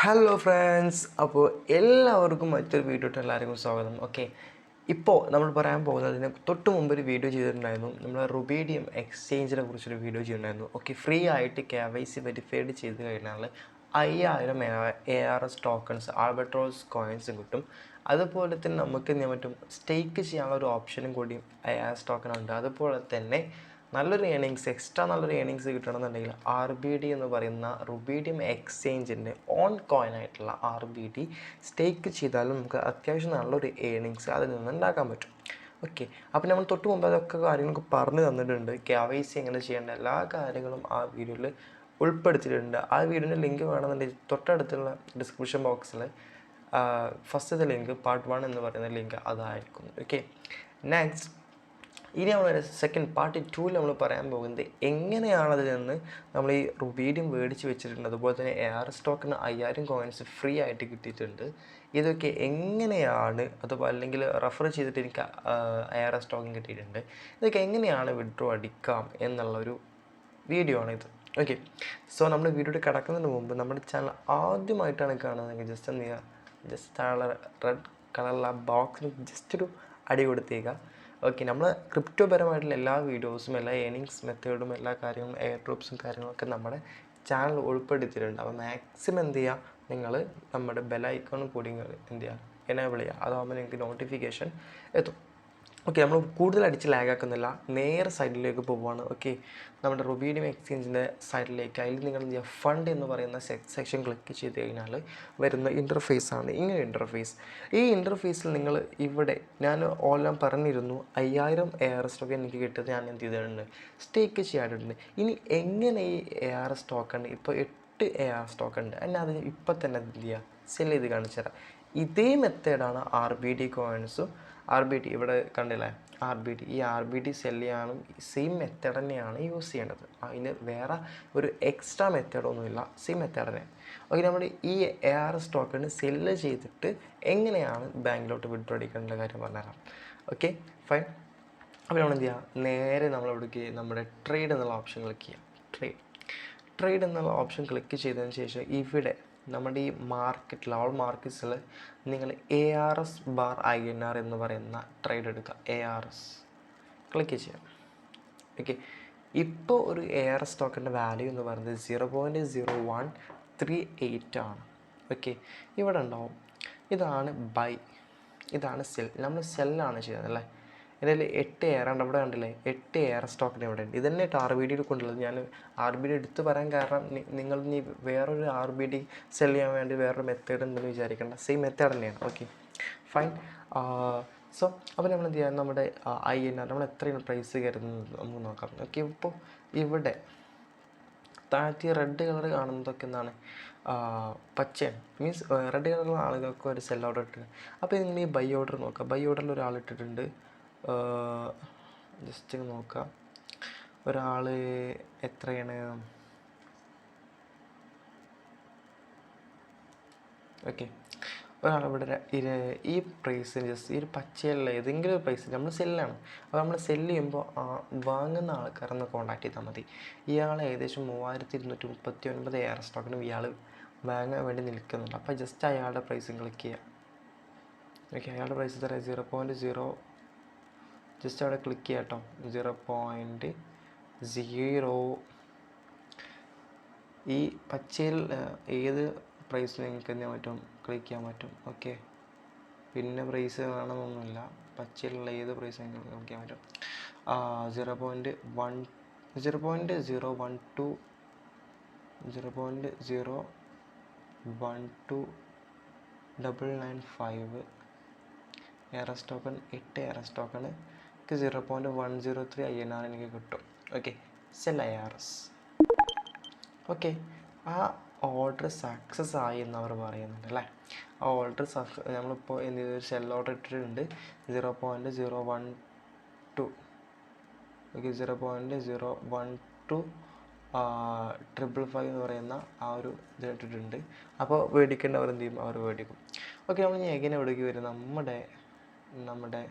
Hello friends, അപ്പോൾ എല്ലാവർക്കും മറ്റൊരു വീഡിയോട്ട് എല്ലാവർക്കും സ്വാഗതം. ഓക്കെ, ഇപ്പോൾ നമ്മൾ പറയാൻ പോകുന്നതിന് തൊട്ട് മുമ്പ് ഒരു വീഡിയോ ചെയ്തിട്ടുണ്ടായിരുന്നു. നമ്മൾ റുബീഡിയം എക്സ്ചേഞ്ചിനെ കുറിച്ചൊരു വീഡിയോ ചെയ്തിട്ടുണ്ടായിരുന്നു. ഓക്കെ, ഫ്രീ ആയിട്ട് KYC വെരിഫൈഡ് ചെയ്ത് കഴിഞ്ഞാൽ 5000 ARS ടോക്കൺസ് ആൽബട്രോസ് കോയിൻസും കിട്ടും. അതുപോലെ തന്നെ നമുക്ക് എന്ത് ചെയ്യാൻ പറ്റും, സ്റ്റേക്ക് ചെയ്യാനുള്ള ഒരു ഓപ്ഷനും കൂടി ARS ടോക്കൺ ഉണ്ട്. അതുപോലെ തന്നെ നല്ലൊരു എക്സ്ട്രാ നല്ലൊരു കിട്ടണമെന്നുണ്ടെങ്കിൽ RBD എന്ന് പറയുന്ന റുബീഡിയം എക്സ്ചേഞ്ചിൻ്റെ ഓൺ കോയിൻ ആയിട്ടുള്ള RBD സ്റ്റേക്ക് ചെയ്താലും നമുക്ക് അത്യാവശ്യം നല്ലൊരു അതിൽ നിന്ന് ഉണ്ടാക്കാൻ പറ്റും. ഓക്കെ, അപ്പോൾ നമ്മൾ തൊട്ട് മുമ്പ് അതൊക്കെ കാര്യങ്ങളൊക്കെ പറഞ്ഞു തന്നിട്ടുണ്ട്. KYC എങ്ങനെ ചെയ്യേണ്ട എല്ലാ കാര്യങ്ങളും ആ വീഡിയോയിൽ ഉൾപ്പെടുത്തിയിട്ടുണ്ട്. ആ വീഡിയോൻ്റെ ലിങ്ക് വേണമെന്നുണ്ടെങ്കിൽ തൊട്ടടുത്തുള്ള ഡിസ്ക്രിപ്ഷൻ ബോക്സിൽ ഫസ്റ്റത്തെ ലിങ്ക് പാർട്ട് 1 എന്ന് പറയുന്ന ലിങ്ക് അതായിരിക്കും. ഓക്കെ, നെക്സ്റ്റ് ഇനി നമ്മൾ സെക്കൻഡ് പാർട്ട് 2 നമ്മൾ പറയാൻ പോകുന്നത് എങ്ങനെയാണതിൽ നിന്ന് നമ്മൾ ഈ റുബീഡിയം മേടിച്ച് വെച്ചിട്ടുണ്ട്. അതുപോലെ തന്നെ ARS ടോക്കൺ 5000 കോയിൻസ് ഫ്രീ ആയിട്ട് കിട്ടിയിട്ടുണ്ട്. ഇതൊക്കെ എങ്ങനെയാണ്, അതുപോലെ അല്ലെങ്കിൽ റെഫർ ചെയ്തിട്ട് എനിക്ക് ARS ടോക്കൺ കിട്ടിയിട്ടുണ്ട്. ഇതൊക്കെ എങ്ങനെയാണ് വിഡ്രോ അടിക്കാം എന്നുള്ളൊരു വീഡിയോ ആണിത്. ഓക്കെ, സോ നമ്മൾ വീഡിയോയിൽ കിടക്കുന്നതിന് മുമ്പ് നമ്മുടെ ചാനൽ ആദ്യമായിട്ടാണ് കാണുന്നതെങ്കിൽ ജസ്റ്റ് താഴെ റെഡ് കളറുള്ള ബോക്സിന് ജസ്റ്റ് ഒരു അടി കൊടുത്തേക്കുക. ഓക്കെ, നമ്മൾ ക്രിപ്റ്റോ പരമായിട്ടുള്ള എല്ലാ വീഡിയോസും എല്ലാ മെത്തേഡും എല്ലാ കാര്യങ്ങളും എയർ ഡ്രോപ്സും കാര്യങ്ങളൊക്കെ നമ്മുടെ ചാനൽ ഉൾപ്പെടുത്തിയിട്ടുണ്ട്. അപ്പോൾ മാക്സിമം എന്ത് ചെയ്യുക, നിങ്ങൾ നമ്മുടെ ബെൽ കൂടി എന്ത് ചെയ്യുക, എനേബിൾ ചെയ്യുക. അതാകുമ്പോൾ നിങ്ങൾക്ക് നോട്ടിഫിക്കേഷൻ എത്തും. ഓക്കെ, നമ്മൾ കൂടുതൽ അടിച്ച് ലാഗാക്കുന്നില്ല, നേരെ സൈഡിലേക്ക് പോവുകയാണ്. ഓക്കെ, നമ്മുടെ റുബീഡിയം എക്സ്ചേഞ്ചിൻ്റെ സൈഡിലേക്ക് അതിൽ നിങ്ങൾ എന്ത് ചെയ്യുക, ഫണ്ട് എന്ന് പറയുന്ന സെക്ഷൻ ക്ലിക്ക് ചെയ്ത് കഴിഞ്ഞാൽ വരുന്ന ഇൻ്റർഫേസാണ് ഇങ്ങനെ ഇൻ്റർഫേസ്. ഈ ഇൻ്റർഫേസിൽ നിങ്ങൾ ഇവിടെ ഞാൻ ഓല്ലാം പറഞ്ഞിരുന്നു 5000 ARS ടോക്കൺ എനിക്ക് കിട്ടിയത് ഞാൻ എന്ത് ചെയ്തിട്ടുണ്ട്, സ്റ്റേക്ക് ചെയ്യാറുണ്ട്. ഇനി എങ്ങനെ ഈ ARS ടോക്കൺ ഇപ്പോൾ 8 ARS ടോക്കൺ ഉണ്ട്, എന്നെ അത് ഇപ്പം തന്നെ എന്ത് ചെയ്യുക, സെല് ചെയ്ത് കാണിച്ചു തരാം. ഇതേ മെത്തേഡാണ് RBD കോയിൻസും RBD ഇവിടെ കണ്ടില്ലേ, ഈ RBD സെല് ചെയ്യാനും സെയിം മെത്തേഡ് തന്നെയാണ് യൂസ് ചെയ്യേണ്ടത്. അതിന് വേറെ ഒരു എക്സ്ട്രാ മെത്തേഡൊന്നുമില്ല, സെയിം മെത്തേഡ് തന്നെ. ഓക്കെ, നമ്മൾ ഈ ARS ടോക്കൺ സെല്ല് ചെയ്തിട്ട് എങ്ങനെയാണ് ബാങ്കിലോട്ട് വിഡ്രോ അടിക്കേണ്ട കാര്യം പറഞ്ഞുതരാം. Okay, fine. അപ്പോൾ നമ്മൾ എന്ത് ചെയ്യുക, നേരെ നമ്മളെവിടേക്ക് നമ്മുടെ ട്രേഡ് എന്നുള്ള ഓപ്ഷൻ ക്ലിക്ക് ചെയ്യാം. ട്രേഡ് എന്നുള്ള ഓപ്ഷൻ ക്ലിക്ക് ചെയ്തതിന് ശേഷം ഇവിടെ നമ്മുടെ ഈ മാർക്കറ്റിൽ ഓൾ മാർക്കറ്റ്സിൽ നിങ്ങൾ ARS ബാർ INR എന്ന് പറയുന്ന ട്രേഡ് എടുക്കുക. ARS ക്ലിക്ക് ചെയ്യാം. ഓക്കെ, ഇപ്പോൾ ഒരു ARS ടോക്കൻ്റെ വാല്യൂ എന്ന് പറയുന്നത് 0.0138 ആണ്. ഓക്കെ, ഇവിടെ ഉണ്ടാവും. ഇതാണ് ബൈ, ഇതാണ് സെൽ. നമ്മൾ സെല്ലാണ് ചെയ്യുന്നത് അല്ലേ. ഇതിൽ 8 ഉണ്ട്, ഇവിടെ കണ്ടില്ലേ 8 ARS ടോക്കൺ ഇവിടെ ഉണ്ട്. ഇതന്നെ RBD കൊണ്ടുള്ളത്. ഞാൻ RBD എടുത്ത് പറയാൻ കാരണം നിങ്ങൾ ഇനി വേറൊരു RBD സെല് ചെയ്യാൻ വേണ്ടി വേറൊരു മെത്തേഡ് ഉണ്ടെന്ന് വിചാരിക്കേണ്ട, സെയിം മെത്തേഡ് തന്നെയാണ്. Okay, fine. സോ അപ്പോൾ നമ്മൾ എന്ത് ചെയ്യാം, നമ്മുടെ INR നമ്മൾ എത്രയാണ് പ്രൈസ് കയറുന്നത് നമുക്ക് നോക്കാം. ഓക്കെ, ഇപ്പോൾ ഇവിടെ താഴത്തെ റെഡ് കളർ കാണുന്നതൊക്കെ എന്താണ്, പച്ചയാണ്. മീൻസ് റെഡ് കളറുള്ള ആളുകൾക്ക് ഒരു സെൽ ഓർഡർ ഇട്ടിട്ടുണ്ട്. അപ്പോൾ നിങ്ങൾ ഈ ബൈ ഓർഡർ നോക്കുക. ബൈ ഓർഡറിൽ ഒരാൾ ഇട്ടിട്ടുണ്ട്, ജസ്റ്റ് നോക്കാം ഒരാൾ എത്രയാണ്. ഓക്കെ, ഒരാളിവിടെ ഈ പ്രൈസിന് ജസ്റ്റ് ഈ ഒരു പച്ചയുള്ള ഏതെങ്കിലും ഒരു പ്രൈസ് നമ്മൾ സെല്ലാണ്. അപ്പോൾ നമ്മൾ സെല്ല് ചെയ്യുമ്പോൾ വാങ്ങുന്ന ആൾക്കാരൊന്ന് കോൺടാക്ട് ചെയ്താൽ മതി. ഇയാൾ ഏകദേശം 3239 ARS ടോക്കണും ഇയാൾ വാങ്ങാൻ വേണ്ടി നിൽക്കുന്നുണ്ട്. അപ്പോൾ ജസ്റ്റ് അയാളുടെ പ്രൈസും ക്ലിക്ക് ചെയ്യുക. ഓക്കെ, അയാളുടെ പ്രൈസ് എത്ര, 0.0, ജസ്റ്റ് അവിടെ ക്ലിക്ക് ചെയ്യാം കേട്ടോ. 0.0 ഈ പച്ചയിൽ ഏത് പ്രൈസ് നിങ്ങൾക്ക് എന്ത് ചെയ്യാൻ പറ്റും, ക്ലിക്ക് ചെയ്യാൻ പറ്റും. ഓക്കെ, പിന്നെ പ്രൈസ് വേണമെന്നൊന്നുമില്ല, പച്ചയിലുള്ള ഏത് പ്രൈസ് നിങ്ങൾക്ക് ക്ലിക്ക് ചെയ്യാൻ പറ്റും. 0.012 0.01295 ARS token 8 ARS token 0.103 INR എനിക്ക് കിട്ടും. Okay, cell ARS. ഓക്കെ, ആ ഓർഡർ സക്സസ് ആയി എന്നവർ പറയുന്നുണ്ട് അല്ലേ. ആ ഓർഡർ നമ്മളിപ്പോൾ എന്ത് ചെയ്തൊരു സെൽ ഓർഡർ ഇട്ടിട്ടുണ്ട് 0.012. ഓക്കെ, 0.012 എന്ന് പറയുന്ന ആ ഒരു ഇത് ഇട്ടിട്ടുണ്ട്. അപ്പോൾ മേടിക്കേണ്ടവർ എന്ത് ചെയ്യും, അവർ മേടിക്കും. ഓക്കെ, നമ്മൾ ഇനി എങ്ങനെ എവിടേക്ക് വരും, നമ്മുടെ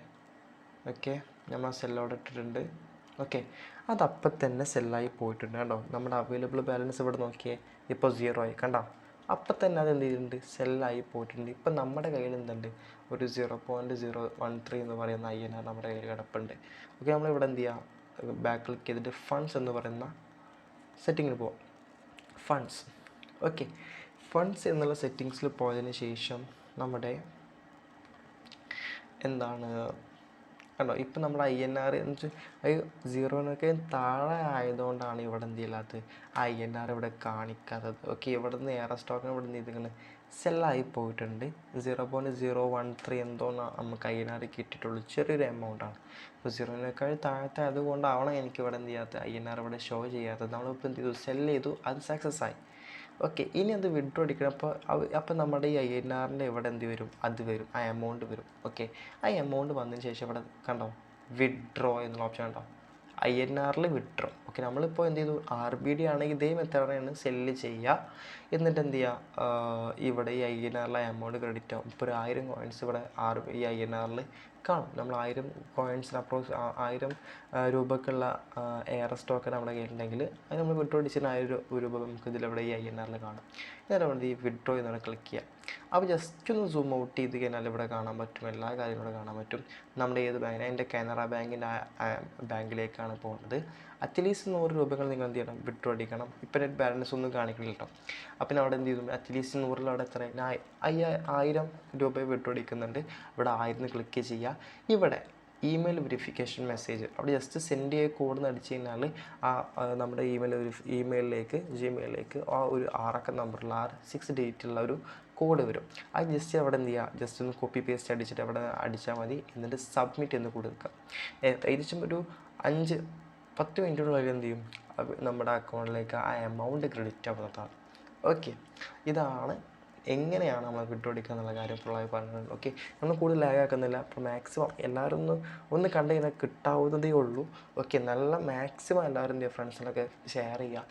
ഓക്കെ, നമ്മൾ സെൽ ഓർഡർ ഇട്ടിട്ടുണ്ട്. ഓക്കെ, അതപ്പം തന്നെ സെല്ലായി പോയിട്ടുണ്ട് കേട്ടോ. നമ്മുടെ അവൈലബിൾ ബാലൻസ് ഇവിടെ നോക്കിയേ, ഇപ്പോൾ 0 ആയി കണ്ടോ. അപ്പം തന്നെ അത് എന്ത് ചെയ്തിട്ടുണ്ട്, സെല്ലായി പോയിട്ടുണ്ട്. ഇപ്പം നമ്മുടെ കയ്യിൽ എന്തുണ്ട്, ഒരു 0.013 എന്ന് പറയുന്ന INR നമ്മുടെ കയ്യിൽ കിടപ്പുണ്ട്. ഓക്കെ, നമ്മളിവിടെ എന്ത് ചെയ്യുക, ബാക്ക് ക്ലിക്ക് ചെയ്തിട്ട് ഫണ്ട്സ് എന്ന് പറയുന്ന സെറ്റിങ്ങിൽ പോവാം. ഫണ്ട്സ്, ഓക്കെ, ഫണ്ട്സ് എന്നുള്ള സെറ്റിങ്സിൽ പോയതിന് ശേഷം നമ്മുടെ എന്താണ് കണ്ടോ, ഇപ്പം നമ്മൾ INR എന്ന് വെച്ചാൽ അത് 0-നൊക്കെ താഴെ ആയതുകൊണ്ടാണ് ഇവിടെ എന്ത് ചെയ്യാത്തത്, INR ഇവിടെ കാണിക്കാത്തത്. ഓക്കെ, ഇവിടെ നിന്ന് എയർ സ്റ്റോക്കിന് ഇവിടെ നിന്ന് ഇതിങ്ങനെ സെല്ലായി പോയിട്ടുണ്ട്. 0.013 എന്തോ നമുക്ക് INR കിട്ടിയിട്ടുള്ളൂ, ചെറിയൊരു എമൗണ്ടാണ്. അപ്പോൾ 0-നേക്കാൾ താഴത്തെ അതുകൊണ്ടാവണം എനിക്ക് ഇവിടെ എന്ത് ചെയ്യാത്തത്, INR ഇവിടെ ഷോ ചെയ്യാത്തത്. നമ്മളിപ്പോൾ എന്ത് ചെയ്തു, സെല്ല് ചെയ്തു, അത് സക്സസ് ആയി. ഓക്കെ, ഇനി അത് വിഡ്രോ അടിക്കണം. അപ്പോൾ നമ്മുടെ ഈ INRൻ്റെ ഇവിടെ എന്ത് വരും, അത് വരും, ആ എമൗണ്ട് വരും. ഓക്കെ, ആ എമൗണ്ട് വന്നതിന് ശേഷം ഇവിടെ കണ്ടോ വിഡ്രോ എന്നുള്ള ഓപ്ഷൻ കണ്ടോ, INRൽ വിഡ്രോ. ഓക്കെ, നമ്മളിപ്പോൾ എന്ത് ചെയ്തു, RBD ആണെങ്കിൽ ഇതേ മെത്തേഡാണ് സെല്ല് ചെയ്യുക. എന്നിട്ട് എന്ത് ചെയ്യുക, ഇവിടെ ഈ INRലെ എമൗണ്ട് ക്രെഡിറ്റ് ആവും. ഇപ്പോൾ ഒരു 1000 കോയിൻസ് ഇവിടെ ഈ INRൽ കാണും. നമ്മൾ 1000 കോയിൻസിന് $1000 രൂപക്കുള്ള എയർ സ്റ്റോക്ക് നമ്മുടെ കയ്യിലുണ്ടെങ്കിൽ അത് നമ്മൾ വിഡ്രോ അടിച്ചിട്ട് 1000 രൂപ നമുക്ക് ഇതിലവിടെ ഈ INRൽ കാണും. നേരെ നമ്മൾ ഈ വിഡ്രോ എന്നാണ് ക്ലിക്ക് ചെയ്യുക. അപ്പോൾ ജസ്റ്റ് ഒന്ന് സൂം ഔട്ട് ചെയ്ത് കഴിഞ്ഞാൽ ഇവിടെ കാണാൻ പറ്റും, എല്ലാ കാര്യങ്ങളും ഇവിടെ കാണാൻ പറ്റും. നമ്മുടെ ഏത് ബാങ്കിന്, എൻ്റെ കാനറ ബാങ്കിൻ്റെ ബാങ്കിലേക്കാണ് പോകുന്നത്. അറ്റ്ലീസ്റ്റ് 100 രൂപകൾ നിങ്ങൾ എന്ത് ചെയ്യണം, വിഡ്രോ അടിക്കണം. ഇപ്പം നെറ്റ് ബാലൻസ് ഒന്നും കാണിക്കില്ല കേട്ടോ. അപ്പം അവിടെ എന്ത് ചെയ്തു, അറ്റ്ലീസ്റ്റ് 100 അവിടെ എത്ര 1000 രൂപ വിഡ്രോ അടിക്കുന്നുണ്ട്. ഇവിടെ 1000 ക്ലിക്ക് ചെയ്യുക. ഇവിടെ ഇമെയിൽ വെരിഫിക്കേഷൻ മെസ്സേജ് അവിടെ ജസ്റ്റ് സെൻഡ് ചെയ്ത് കോഡ് അടിച്ചു കഴിഞ്ഞാൽ നമ്മുടെ ഇമെയിലിലേക്ക് ജിമെയിലിലേക്ക് ആ ഒരു 6 നമ്പറുള്ള 6 ഡിജിറ്റുള്ള ഒരു കോഡ് വരും. അത് ജസ്റ്റ് അവിടെ എന്ത് ചെയ്യുക, ജസ്റ്റ് ഒന്ന് കോപ്പി പേസ്റ്റ് അടിച്ചിട്ട് അവിടെ അടിച്ചാൽ മതി. എന്നിട്ട് സബ്മിറ്റ് എന്ന് കൊടുക്കുക. ഏകദേശം ഒരു 5-10 മിനിറ്റിനുള്ളിൽ എന്ത് ചെയ്യും, നമ്മുടെ അക്കൗണ്ടിലേക്ക് ആ എമൗണ്ട് ക്രെഡിറ്റ് ആവുന്നതാണ്. ഓക്കെ, ഇതാണ് എങ്ങനെയാണ് നമ്മൾ വിഡ്രോ അടിക്കുക എന്നുള്ള കാര്യം ഫുള്ളായി പറഞ്ഞത്. ഓക്കെ, നമ്മൾ കൂടുതൽ ലാഗ് ആക്കുന്നില്ല. അപ്പോൾ മാക്സിമം എല്ലാവരും ഒന്ന് കണ്ടു കഴിഞ്ഞാൽ കിട്ടാവുന്നതേ ഉള്ളൂ. ഓക്കെ, നല്ല മാക്സിമം എല്ലാവരും എന്ത് ചെയ്യുക, ഫ്രണ്ട്സിനൊക്കെ ഷെയർ ചെയ്യുക.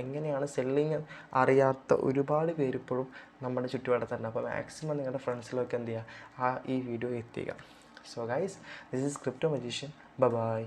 എങ്ങനെയാണ് സെല്ലിങ് അറിയാത്ത ഒരുപാട് പേര് ഇപ്പോഴും നമ്മുടെ ചുറ്റുപാടത്തുണ്ട്. അപ്പോൾ മാക്സിമം നിങ്ങളുടെ ഫ്രണ്ട്സിലൊക്കെ എന്ത് ചെയ്യുക, ഈ വീഡിയോ എത്തിക്കുക. So guys, this is crypto magician. By.